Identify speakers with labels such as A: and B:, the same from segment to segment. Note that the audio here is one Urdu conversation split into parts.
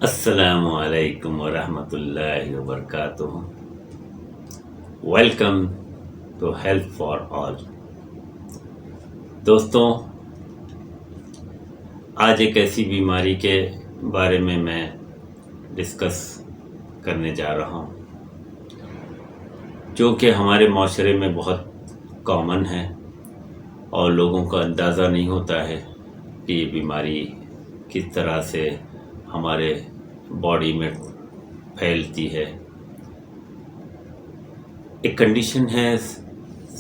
A: السلام علیکم ورحمۃ اللہ وبرکاتہ. Welcome to Health for All. دوستوں، آج ایک ایسی بیماری کے بارے میں ڈسکس کرنے جا رہا ہوں جو کہ ہمارے معاشرے میں بہت کامن ہے اور لوگوں کا اندازہ نہیں ہوتا ہے کہ یہ بیماری کس طرح سے ہمارے باڈی میں پھیلتی ہے. ایک کنڈیشن ہے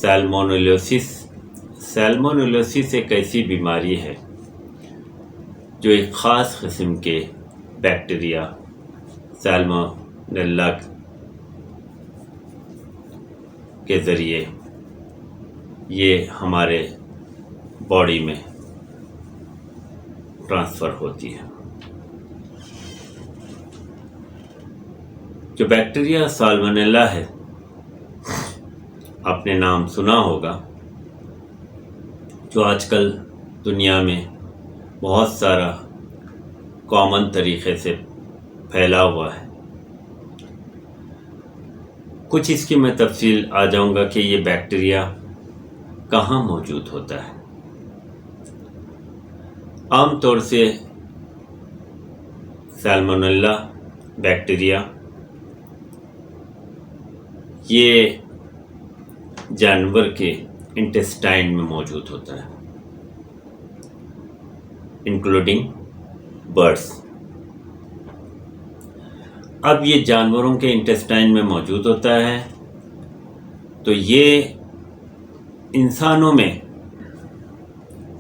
A: سیلمونیلوسس. سیلمونیلوسس ایک ایسی بیماری ہے جو ایک خاص قسم کے بیکٹیریا سیلمونیلا کے ذریعے یہ ہمارے باڈی میں ٹرانسفر ہوتی ہے. جو بیکٹیریا سالمونیلا ہے، آپ نے نام سنا ہوگا، جو آج کل دنیا میں بہت سارا کامن طریقے سے پھیلا ہوا ہے. کچھ اس کی میں تفصیل آ جاؤں گا کہ یہ بیکٹیریا کہاں موجود ہوتا ہے. عام طور سے سالمونیلا بیکٹیریا یہ جانور کے انٹسٹائن میں موجود ہوتا ہے، انکلوڈنگ برڈس. اب یہ جانوروں کے انٹسٹائن میں موجود ہوتا ہے تو یہ انسانوں میں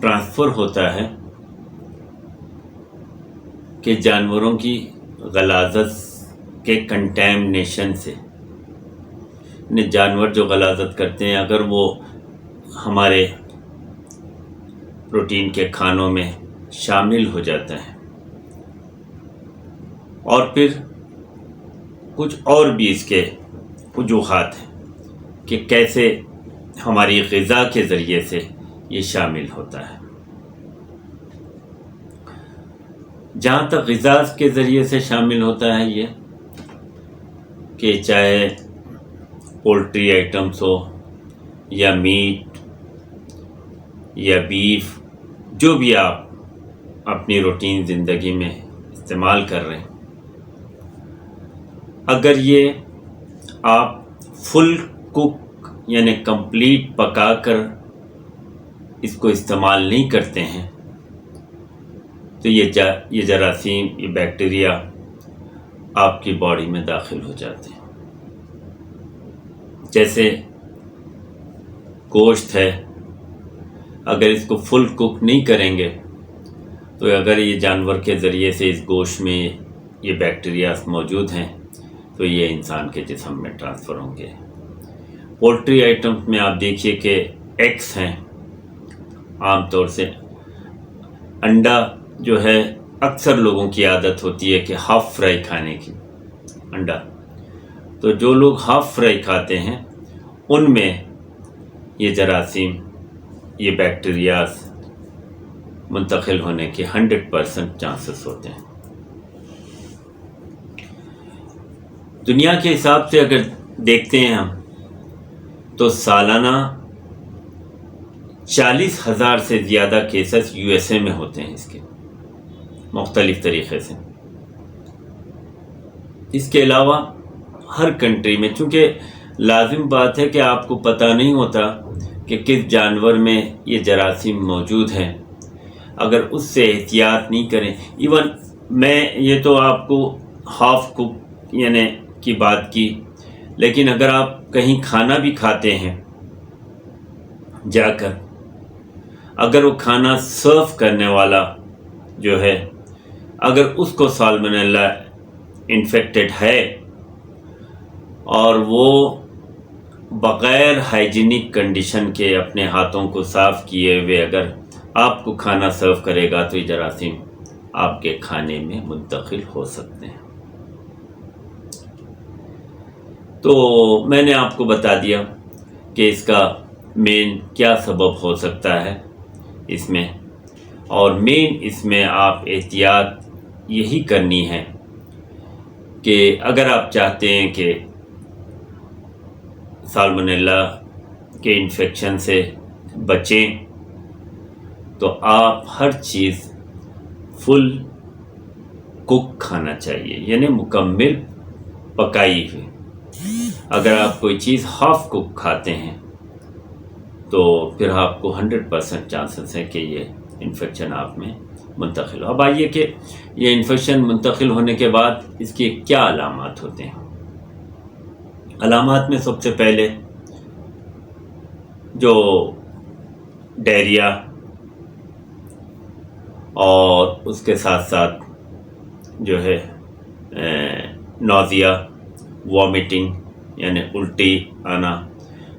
A: ٹرانسفر ہوتا ہے کہ جانوروں کی غلاظت کے کنٹیمنیشن سے. جانور جو غلاظت کرتے ہیں، اگر وہ ہمارے پروٹین کے کھانوں میں شامل ہو جاتا ہے، اور پھر کچھ اور بھی اس کے وجوہات ہیں کہ کیسے ہماری غذا کے ذریعے سے یہ شامل ہوتا ہے. جہاں تک غذا کے ذریعے سے شامل ہوتا ہے یہ کہ چاہے پولٹری آئٹمس ہو یا میٹ یا بیف، جو بھی آپ اپنی روٹین زندگی میں استعمال کر رہے ہیں، اگر یہ آپ فل کوک یعنی کمپلیٹ پکا کر اس کو استعمال نہیں کرتے ہیں تو یہ جراثیم، یہ بیکٹیریا آپ کی باڈی میں داخل ہو جاتے ہیں. جیسے گوشت ہے، اگر اس کو فل کوک نہیں کریں گے تو اگر یہ جانور کے ذریعے سے اس گوشت میں یہ بیکٹیریا موجود ہیں تو یہ انسان کے جسم میں ٹرانسفر ہوں گے. پولٹری آئٹمس میں آپ دیکھیے کہ ایگس ہیں. عام طور سے انڈا جو ہے، اکثر لوگوں کی عادت ہوتی ہے کہ ہاف فرائی کھانے کی انڈا. تو جو لوگ ہاف فرائی کھاتے ہیں ان میں یہ جراثیم، یہ بیکٹیریاز منتقل ہونے کے 100% چانسز ہوتے ہیں. دنیا کے حساب سے اگر دیکھتے ہیں ہم تو سالانہ 40,000 سے زیادہ کیسز USA میں ہوتے ہیں اس کے، مختلف طریقے سے. اس کے علاوہ ہر کنٹری میں، چونکہ لازم بات ہے کہ آپ کو پتہ نہیں ہوتا کہ کس جانور میں یہ جراثیم موجود ہیں، اگر اس سے احتیاط نہیں کریں. ایون میں یہ تو آپ کو ہاف کوک یعنی کی بات کی، لیکن اگر آپ کہیں کھانا بھی کھاتے ہیں جا کر، اگر وہ کھانا سرو کرنے والا جو ہے، اگر اس کو سالمونیلا انفیکٹڈ ہے اور وہ بغیر ہائیجینک کنڈیشن کے اپنے ہاتھوں کو صاف کیے ہوئے اگر آپ کو کھانا سرو کرے گا تو یہ جراثیم آپ کے کھانے میں منتقل ہو سکتے ہیں. تو میں نے آپ کو بتا دیا کہ اس کا مین کیا سبب ہو سکتا ہے اس میں، اور مین اس میں آپ احتیاط یہی کرنی ہے کہ اگر آپ چاہتے ہیں کہ سالمونیلا کے انفیکشن سے بچیں تو آپ ہر چیز فل کوک کھانا چاہیے، یعنی مکمل پکائی ہوئی۔ اگر آپ کوئی چیز ہاف کوک کھاتے ہیں تو پھر آپ کو 100% چانسز ہے کہ یہ انفیکشن آپ میں منتقل ہو۔ اب آئیے کہ یہ انفیکشن منتقل ہونے کے بعد اس کے کیا علامات ہوتے ہیں۔ علامات میں سب سے پہلے جو ڈائریا اور اس کے ساتھ ساتھ جو ہے نوزیا، وامٹنگ یعنی الٹی آنا،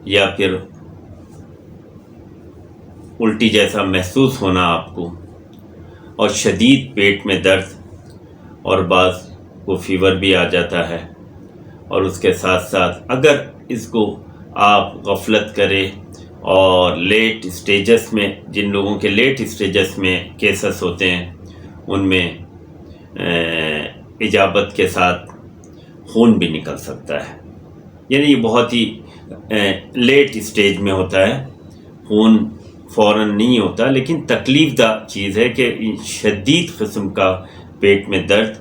A: یا پھر الٹی جیسا محسوس ہونا آپ کو، اور شدید پیٹ میں درد، اور بعض کو فیور بھی آ جاتا ہے۔ اور اس کے ساتھ ساتھ اگر اس کو آپ غفلت کریں اور لیٹ سٹیجز میں، جن لوگوں کے لیٹ سٹیجز میں کیسز ہوتے ہیں ان میں اجابت کے ساتھ خون بھی نکل سکتا ہے، یعنی یہ بہت ہی لیٹ سٹیج میں ہوتا ہے، خون فوراً نہیں ہوتا، لیکن تکلیف دہ چیز ہے کہ شدید قسم کا پیٹ میں درد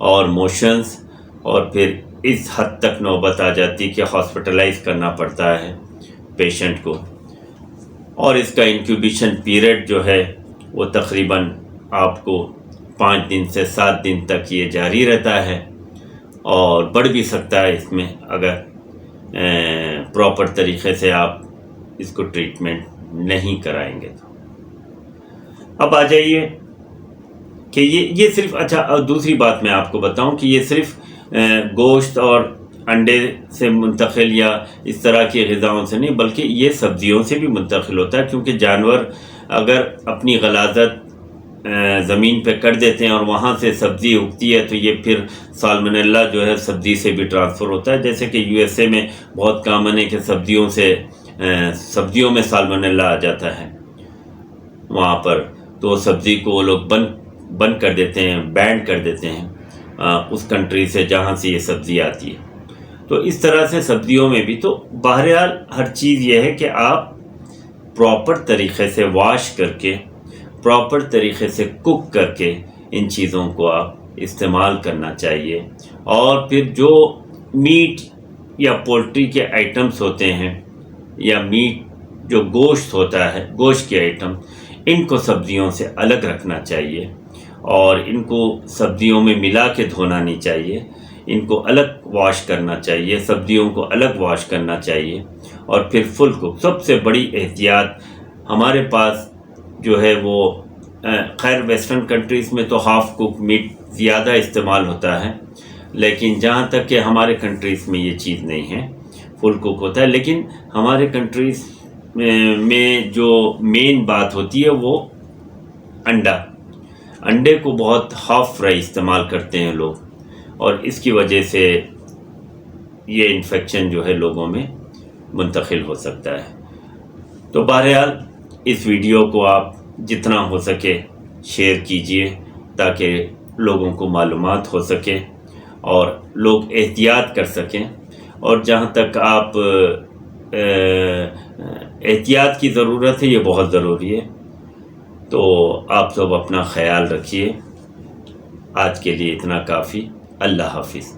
A: اور موشنز، اور پھر اس حد تک نوبت آ جاتی کہ ہاسپٹلائز کرنا پڑتا ہے پیشنٹ کو، اور اس کا انکیوبیشن پیریڈ جو ہے وہ تقریباً آپ کو 5 دن سے 7 دن تک یہ جاری رہتا ہے، اور بڑھ بھی سکتا ہے اس میں اگر پراپر طریقے سے آپ اس کو ٹریٹمنٹ نہیں کرائیں گے تو۔ اب آ جائیے کہ یہ صرف، اچھا دوسری بات میں آپ کو بتاؤں کہ یہ صرف گوشت اور انڈے سے منتقل یا اس طرح کی غذاؤں سے نہیں، بلکہ یہ سبزیوں سے بھی منتقل ہوتا ہے، کیونکہ جانور اگر اپنی غلاظت زمین پہ کر دیتے ہیں اور وہاں سے سبزی اگتی ہے تو یہ پھر سالمونیلا جو ہے سبزی سے بھی ٹرانسفر ہوتا ہے، جیسے کہ USA میں بہت کامن ہے کہ سبزیوں میں سالمونیلا آ جاتا ہے وہاں پر، تو سبزی کو وہ لوگ بند کر دیتے ہیں، بینڈ کر دیتے ہیں اس کنٹری سے جہاں سے یہ سبزی آتی ہے۔ تو اس طرح سے سبزیوں میں بھی، تو بہرحال ہر چیز یہ ہے کہ آپ پراپر طریقے سے واش کر کے، پراپر طریقے سے کوک کر کے ان چیزوں کو آپ استعمال کرنا چاہیے۔ اور پھر جو میٹ یا پولٹری کے آئٹمس ہوتے ہیں، یا میٹ جو گوشت ہوتا ہے، گوشت کے آئٹم، ان کو سبزیوں سے الگ رکھنا چاہیے، اور ان کو سبزیوں میں ملا کے دھونا نہیں چاہیے، ان کو الگ واش کرنا چاہیے، سبزیوں کو الگ واش کرنا چاہیے۔ اور پھر فل کوک، سب سے بڑی احتیاط ہمارے پاس جو ہے وہ خیر ویسٹرن کنٹریز میں تو ہاف کوک میٹ زیادہ استعمال ہوتا ہے، لیکن جہاں تک کہ ہمارے کنٹریز میں یہ چیز نہیں ہے، فل کوک ہوتا ہے۔ لیکن ہمارے کنٹریز میں جو مین بات ہوتی ہے وہ انڈے کو بہت ہاف فرائی استعمال کرتے ہیں لوگ، اور اس کی وجہ سے یہ انفیکشن جو ہے لوگوں میں منتقل ہو سکتا ہے۔ تو بہرحال اس ویڈیو کو آپ جتنا ہو سکے شیئر کیجئے تاکہ لوگوں کو معلومات ہو سکے اور لوگ احتیاط کر سکیں، اور جہاں تک آپ احتیاط کی ضرورت ہے یہ بہت ضروری ہے۔ تو آپ سب اپنا خیال رکھیے۔ آج کے لیے اتنا کافی۔ اللہ حافظ۔